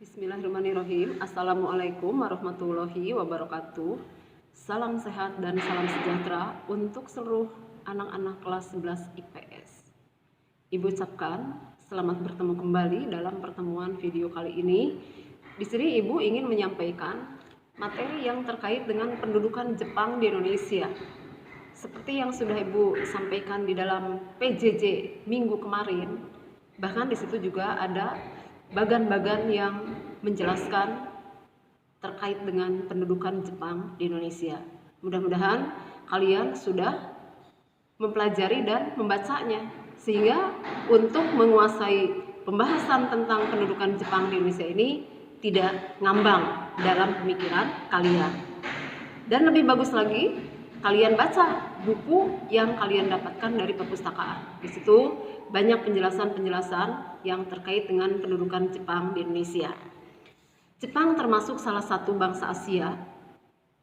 Bismillahirrahmanirrahim. Assalamualaikum warahmatullahi wabarakatuh. Salam sehat dan salam sejahtera untuk seluruh anak-anak kelas 11 IPS. Ibu ucapkan selamat bertemu kembali dalam pertemuan video kali ini. Di sini Ibu ingin menyampaikan materi yang terkait dengan pendudukan Jepang di Indonesia. Seperti yang sudah Ibu sampaikan di dalam PJJ minggu kemarin, bahkan di situ juga ada bagan-bagan yang menjelaskan terkait dengan pendudukan Jepang di Indonesia. Mudah-mudahan kalian sudah mempelajari dan membacanya, sehingga untuk menguasai pembahasan tentang pendudukan Jepang di Indonesia ini tidak ngambang dalam pemikiran kalian. Dan lebih bagus lagi, kalian baca buku yang kalian dapatkan dari perpustakaan. Di situ banyak penjelasan-penjelasan yang terkait dengan pendudukan Jepang di Indonesia. Jepang termasuk salah satu bangsa Asia.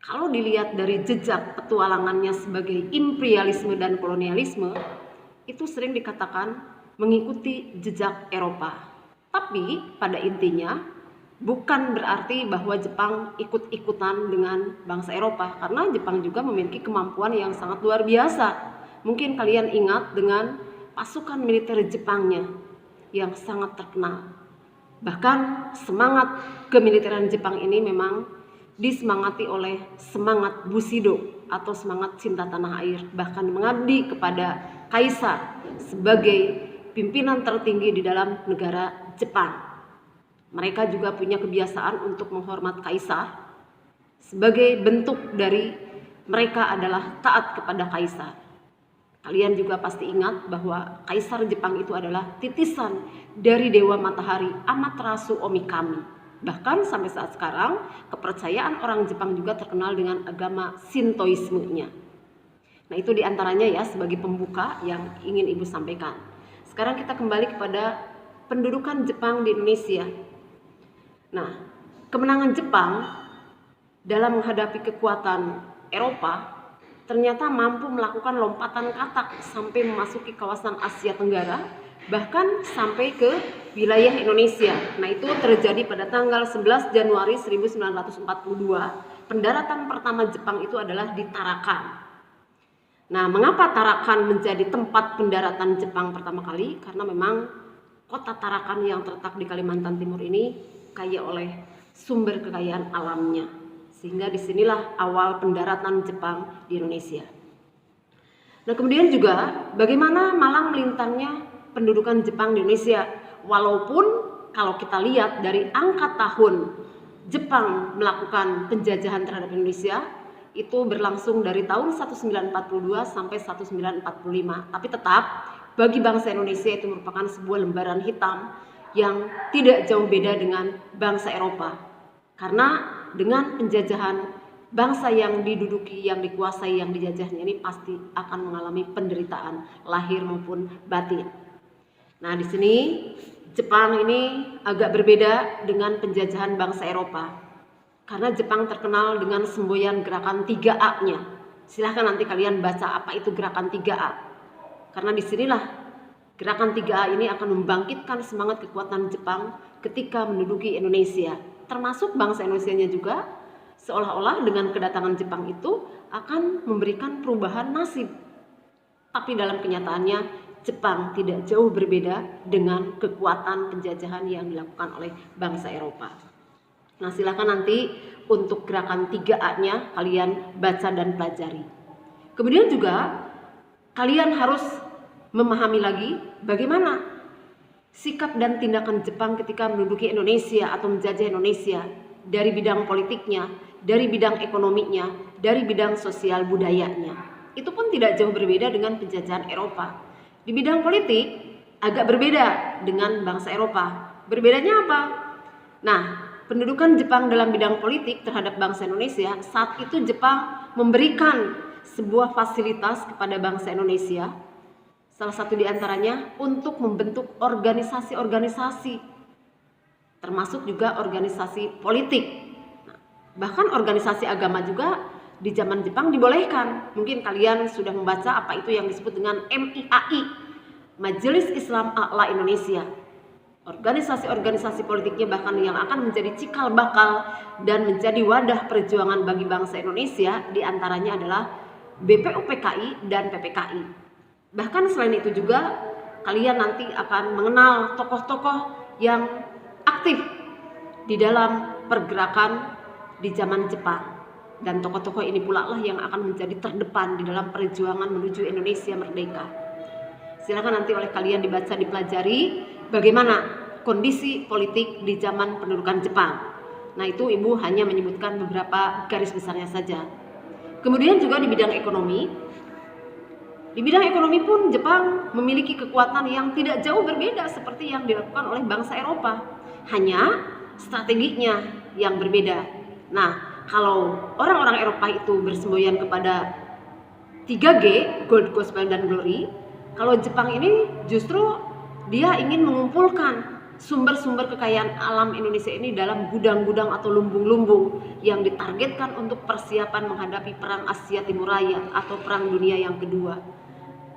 Kalau dilihat dari jejak petualangannya sebagai imperialisme dan kolonialisme, itu sering dikatakan mengikuti jejak Eropa. Tapi pada intinya bukan berarti bahwa Jepang ikut-ikutan dengan bangsa Eropa, karena Jepang juga memiliki kemampuan yang sangat luar biasa. Mungkin kalian ingat dengan pasukan militer Jepangnya yang sangat terkenal. Bahkan semangat kemiliteran Jepang ini memang disemangati oleh semangat Bushido atau semangat cinta tanah air, bahkan mengabdi kepada kaisar sebagai pimpinan tertinggi di dalam negara Jepang. Mereka juga punya kebiasaan untuk menghormat kaisar. Sebagai bentuk dari mereka adalah taat kepada kaisar. Kalian juga pasti ingat bahwa kaisar Jepang itu adalah titisan dari dewa matahari Amaterasu Omikami. Bahkan sampai saat sekarang kepercayaan orang Jepang juga terkenal dengan agama Shintoisme-nya. Nah, itu diantaranya ya sebagai pembuka yang ingin Ibu sampaikan. Sekarang kita kembali kepada pendudukan Jepang di Indonesia. Nah, kemenangan Jepang dalam menghadapi kekuatan Eropa ternyata mampu melakukan lompatan katak sampai memasuki kawasan Asia Tenggara, bahkan sampai ke wilayah Indonesia. Nah, itu terjadi pada tanggal 11 Januari 1942. Pendaratan pertama Jepang itu adalah di Tarakan. Nah, mengapa Tarakan menjadi tempat pendaratan Jepang pertama kali? Karena memang kota Tarakan yang terletak di Kalimantan Timur ini kaya oleh sumber kekayaan alamnya. Sehingga disinilah awal pendaratan Jepang di Indonesia. Nah, kemudian juga bagaimana malang melintangnya pendudukan Jepang di Indonesia. Walaupun kalau kita lihat dari angka tahun Jepang melakukan penjajahan terhadap Indonesia, itu berlangsung dari tahun 1942 sampai 1945. Tapi tetap bagi bangsa Indonesia itu merupakan sebuah lembaran hitam yang tidak jauh beda dengan bangsa Eropa. Karena dengan penjajahan, bangsa yang diduduki, yang dikuasai, yang dijajahnya ini pasti akan mengalami penderitaan lahir maupun batin. Nah, di sini Jepang ini agak berbeda dengan penjajahan bangsa Eropa. Karena Jepang terkenal dengan semboyan gerakan 3A-nya. Silahkan nanti kalian baca apa itu gerakan 3A. Karena disinilah gerakan 3A ini akan membangkitkan semangat kekuatan Jepang ketika menduduki Indonesia. Termasuk bangsa Indonesianya juga, seolah-olah dengan kedatangan Jepang itu akan memberikan perubahan nasib. Tapi dalam kenyataannya Jepang tidak jauh berbeda dengan kekuatan penjajahan yang dilakukan oleh bangsa Eropa. Nah, silakan nanti untuk gerakan 3A-nya kalian baca dan pelajari. Kemudian juga kalian harus memahami lagi bagaimana sikap dan tindakan Jepang ketika menduduki Indonesia atau menjajah Indonesia, dari bidang politiknya, dari bidang ekonominya, dari bidang sosial budayanya. Itu pun tidak jauh berbeda dengan penjajahan Eropa. Di bidang politik agak berbeda dengan bangsa Eropa. Berbedanya apa? Nah, pendudukan Jepang dalam bidang politik terhadap bangsa Indonesia, saat itu Jepang memberikan sebuah fasilitas kepada bangsa Indonesia. Salah satu diantaranya untuk membentuk organisasi-organisasi, termasuk juga organisasi politik. Nah, bahkan organisasi agama juga di zaman Jepang dibolehkan. Mungkin kalian sudah membaca apa itu yang disebut dengan MIAI, Majelis Islam A'la Indonesia. organisasi-organisasi politiknya bahkan yang akan menjadi cikal bakal dan menjadi wadah perjuangan bagi bangsa Indonesia, diantaranya adalah BPUPKI dan PPKI. Bahkan selain itu juga kalian nanti akan mengenal tokoh-tokoh yang aktif di dalam pergerakan di zaman Jepang. Dan tokoh-tokoh ini pula lah yang akan menjadi terdepan di dalam perjuangan menuju Indonesia merdeka. Silakan nanti oleh kalian dibaca, dipelajari bagaimana kondisi politik di zaman pendudukan Jepang. Nah, itu Ibu hanya menyebutkan beberapa garis besarnya saja. Kemudian juga di bidang ekonomi. Di bidang ekonomi pun Jepang memiliki kekuatan yang tidak jauh berbeda seperti yang dilakukan oleh bangsa Eropa. Hanya strateginya yang berbeda. Nah, kalau orang-orang Eropa itu bersemboyan kepada 3G, Gold, Gospel, dan Glory, kalau Jepang ini justru dia ingin mengumpulkan sumber-sumber kekayaan alam Indonesia ini dalam gudang-gudang atau lumbung-lumbung yang ditargetkan untuk persiapan menghadapi Perang Asia Timur Raya atau Perang Dunia yang kedua.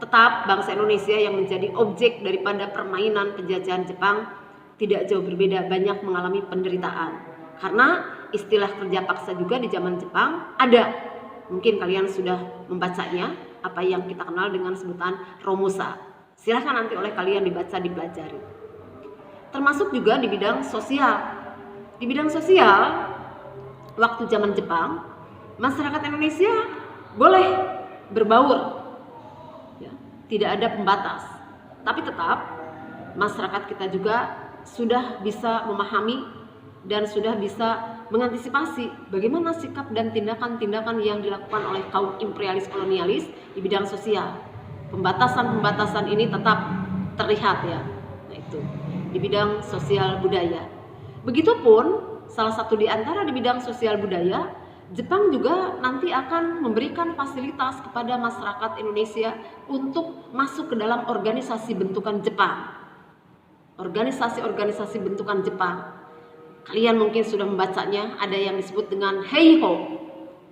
Tetap bangsa Indonesia yang menjadi objek daripada permainan penjajahan Jepang tidak jauh berbeda, banyak mengalami penderitaan. Karena istilah kerja paksa juga di zaman Jepang ada. Mungkin kalian sudah membacanya, apa yang kita kenal dengan sebutan Romusa. Silahkan nanti oleh kalian dibaca, dipelajari. Termasuk juga di bidang sosial. Di bidang sosial, waktu zaman Jepang, masyarakat Indonesia boleh berbaur. Ya, tidak ada pembatas. Tapi tetap masyarakat kita juga sudah bisa memahami dan sudah bisa mengantisipasi bagaimana sikap dan tindakan-tindakan yang dilakukan oleh kaum imperialis kolonialis di bidang sosial. Pembatasan-pembatasan ini tetap terlihat ya. Nah, itu di bidang sosial budaya. Begitupun salah satu di antara di bidang sosial budaya, Jepang juga nanti akan memberikan fasilitas kepada masyarakat Indonesia untuk masuk ke dalam organisasi bentukan Jepang. Organisasi-organisasi bentukan Jepang. Kalian mungkin sudah membacanya, ada yang disebut dengan Heiho.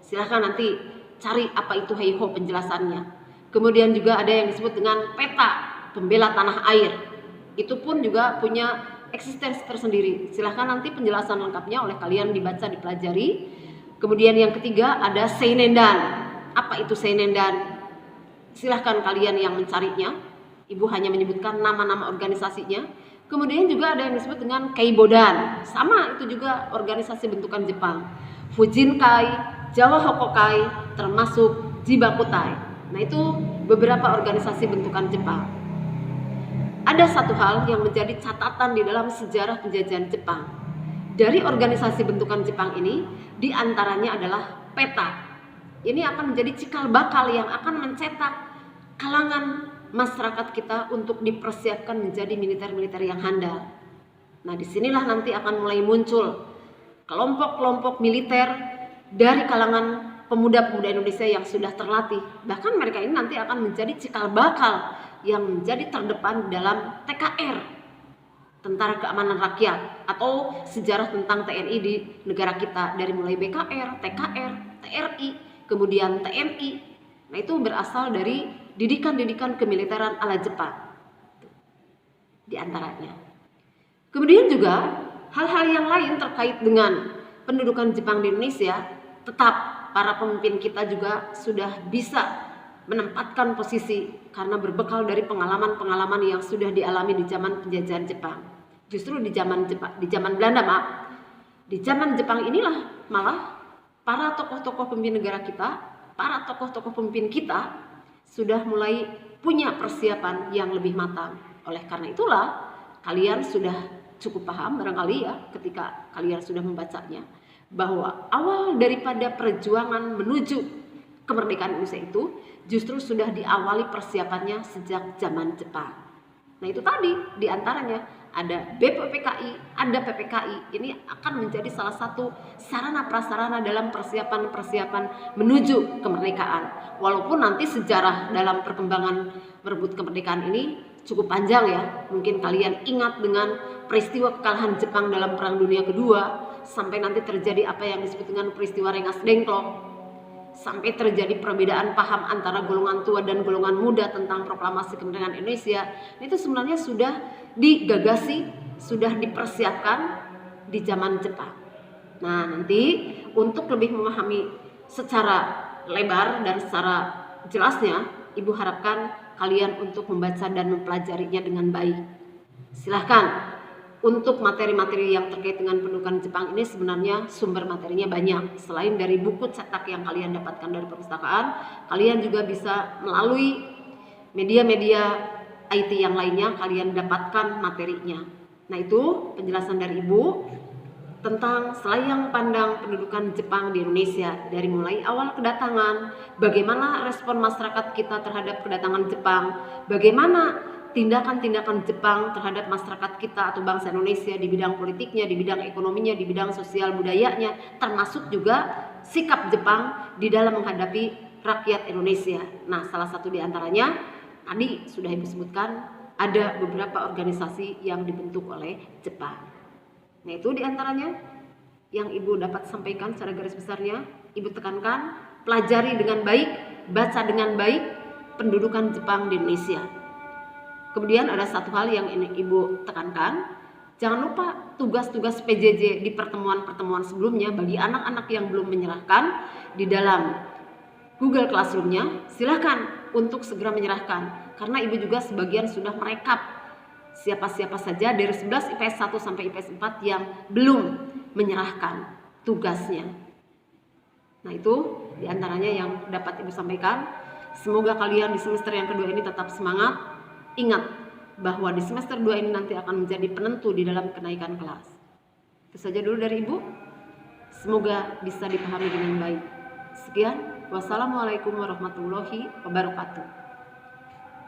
Silahkan nanti cari apa itu Heiho penjelasannya. Kemudian juga ada yang disebut dengan Peta, Pembela Tanah Air. Itu pun juga punya eksistensi tersendiri. Silahkan nanti penjelasan lengkapnya oleh kalian dibaca, dipelajari. Kemudian yang ketiga ada Seinendan. Apa itu Seinendan? Silahkan kalian yang mencarinya. Ibu hanya menyebutkan nama-nama organisasinya. Kemudian juga ada yang disebut dengan Keibodan. Sama, itu juga organisasi bentukan Jepang. Fujinkai, Jawa Hokokai, termasuk Jibakutai. Nah, itu beberapa organisasi bentukan Jepang. Ada satu hal yang menjadi catatan di dalam sejarah penjajahan Jepang. Dari organisasi bentukan Jepang ini, diantaranya adalah peta. Ini akan menjadi cikal bakal yang akan mencetak kalangan masyarakat kita untuk dipersiapkan menjadi militer-militer yang handal. Nah, disinilah nanti akan mulai muncul kelompok-kelompok militer dari kalangan pemuda-pemuda Indonesia yang sudah terlatih. Bahkan mereka ini nanti akan menjadi cikal bakal yang menjadi terdepan dalam TKR, Tentara Keamanan Rakyat, atau sejarah tentang TNI di negara kita, dari mulai BKR, TKR, TRI, kemudian TNI. Nah, itu berasal dari didikan-didikan kemiliteran ala Jepang di antaranya. Kemudian juga hal-hal yang lain terkait dengan pendudukan Jepang di Indonesia, tetap para pemimpin kita juga sudah bisa menempatkan posisi karena berbekal dari pengalaman-pengalaman yang sudah dialami di zaman penjajahan Jepang. Justru di zaman Belanda, di zaman Jepang inilah malah para tokoh-tokoh pemimpin negara kita, para tokoh-tokoh pemimpin kita sudah mulai punya persiapan yang lebih matang. Oleh karena itulah kalian sudah cukup paham barangkali ya ketika kalian sudah membacanya, bahwa awal daripada perjuangan menuju kemerdekaan Indonesia itu justru sudah diawali persiapannya sejak zaman Jepang. Nah, itu tadi diantaranya ada BPUPKI, ada PPKI. Ini akan menjadi salah satu sarana prasarana dalam persiapan menuju kemerdekaan. Walaupun nanti sejarah dalam perkembangan merebut kemerdekaan ini cukup panjang ya. Mungkin kalian ingat dengan peristiwa kekalahan Jepang dalam Perang Dunia Kedua, sampai nanti terjadi apa yang disebut dengan peristiwa Rengas Dengklok, sampai terjadi perbedaan paham antara golongan tua dan golongan muda tentang proklamasi kemerdekaan Indonesia. Itu sebenarnya sudah digagasi sudah dipersiapkan di zaman Jepang. Nah, nanti untuk lebih memahami secara lebar dan secara jelasnya, Ibu harapkan kalian untuk membaca dan mempelajarinya dengan baik. Silahkan. Untuk materi-materi yang terkait dengan pendudukan Jepang ini sebenarnya sumber materinya banyak. Selain dari buku cetak yang kalian dapatkan dari perpustakaan, kalian juga bisa melalui media-media IT yang lainnya kalian dapatkan materinya. Nah, itu penjelasan dari Ibu tentang selayang pandang pendudukan Jepang di Indonesia dari mulai awal kedatangan, bagaimana respon masyarakat kita terhadap kedatangan Jepang, bagaimana tindakan-tindakan Jepang terhadap masyarakat kita atau bangsa Indonesia di bidang politiknya, di bidang ekonominya, di bidang sosial budayanya, termasuk juga sikap Jepang di dalam menghadapi rakyat Indonesia. Nah, salah satu di antaranya tadi sudah Ibu sebutkan, ada beberapa organisasi yang dibentuk oleh Jepang. Nah, itu diantaranya yang Ibu dapat sampaikan secara garis besarnya. Ibu tekankan, pelajari dengan baik, baca dengan baik pendudukan Jepang di Indonesia. Kemudian ada satu hal yang ini Ibu tekankan, jangan lupa tugas-tugas PJJ di pertemuan-pertemuan sebelumnya bagi anak-anak yang belum menyerahkan di dalam Google Classroom-nya, silakan untuk segera menyerahkan. Karena Ibu juga sebagian sudah merekap siapa-siapa saja dari 11 IPS 1 sampai IPS 4 yang belum menyerahkan tugasnya. Nah, itu diantaranya yang dapat Ibu sampaikan. Semoga kalian di semester yang kedua ini tetap semangat. Ingat bahwa di semester 2 ini nanti akan menjadi penentu di dalam kenaikan kelas. Itu saja dulu dari Ibu. Semoga bisa dipahami dengan baik. Sekian. Wassalamualaikum warahmatullahi wabarakatuh.